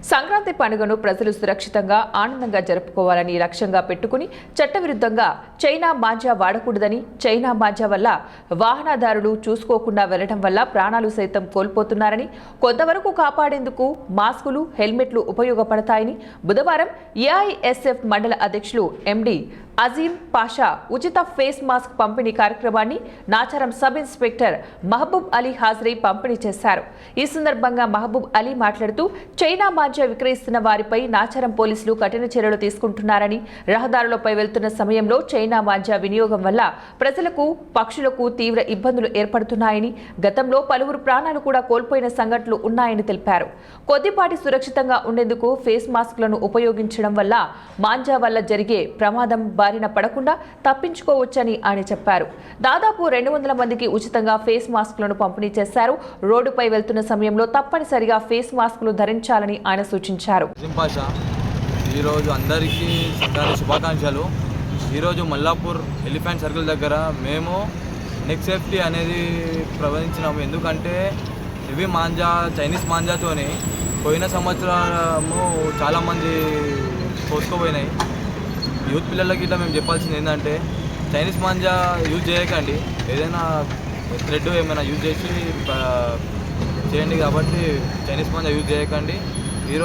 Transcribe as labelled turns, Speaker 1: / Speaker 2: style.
Speaker 1: సంక్రాంతి పండుగను ప్రజలు సురక్షితంగా ఆనందంగా జరుపుకోవాలని లక్ష్యంగా పెట్టుకుని చట్టవిరుద్ధంగా చైనా మాంజా వాడకూడదని, చైనా మాంజా వల్ల వాహనదారులు చూసుకోకుండా వెళ్లడం వల్ల ప్రాణాలు సైతం కోల్పోతున్నారని, కొంతవరకు కాపాడేందుకు మాస్కులు, హెల్మెట్లు ఉపయోగపడతాయని బుధవారం ఏఐఎస్ఎఫ్ మండల అధ్యక్షులు ఎండి అజీం పాషా ఉచిత ఫేస్ మాస్క్ పంపిణీ కార్యక్రమాన్ని నాచారం సబ్ ఇన్స్పెక్టర్ మహబూబ్ అలీ హాజరై పంపిణీ చేశారు. ఈ సందర్భంగా మహబూబ్ అలీ మాట్లాడుతూ చైనా మాంజా విక్రయిస్తున్న వారిపై నాచారం పోలీసులు కఠిన చర్యలు తీసుకుంటున్నారని, రహదారులపై వెళ్తున్న సమయంలో చైనా మాంజా వినియోగం వల్ల ప్రజలకు, పక్షులకు తీవ్ర ఇబ్బందులు ఏర్పడుతున్నాయని, గతంలో పలువురు ప్రాణాలు కూడా కోల్పోయిన సంఘటనలు ఉన్నాయని తెలిపారు. కొద్దిపాటి సురక్షితంగా ఉండేందుకు ఫేస్ మాస్క్లను ఉపయోగించడం వల్ల మాంజా వల్ల జరిగే ప్రమాదం బారిన పడకుండా తప్పించుకోవచ్చని ఆయన చెప్పారు. దాదాపు 200 మందికి ఉచితంగా ఫేస్ మాస్కులను పంపిణీ చేశారు. రోడ్డుపై వెళ్తున్న సమయంలో తప్పనిసరిగా ఫేస్ మాస్కులు ధరించాలని ఆయన సూచించారు.
Speaker 2: ఈరోజు అందరికీ సంక్రాంతి శుభాకాంక్షలు. ఈరోజు మల్లాపూర్ ఎలిఫెంట్ సర్కిల్ దగ్గర మేము నెక్ సేఫ్టీ అనేది ప్రవహించినాము. ఎందుకంటే ఇవి మాంజా, చైనీస్ మాంజాతోని పోయిన సంవత్సరము చాలామంది పోసుకోపోయినాయి. యూత్ పిల్లలకి ఇట్లా మేము చెప్పాల్సింది ఏంటంటే చైనీస్ మాంజా యూజ్ చేయకండి, ఏదైనా థ్రెడ్ ఏమైనా యూజ్ చేసి చేయండి. కాబట్టి చైనీస్ మాంజా యూజ్ చేయకండి.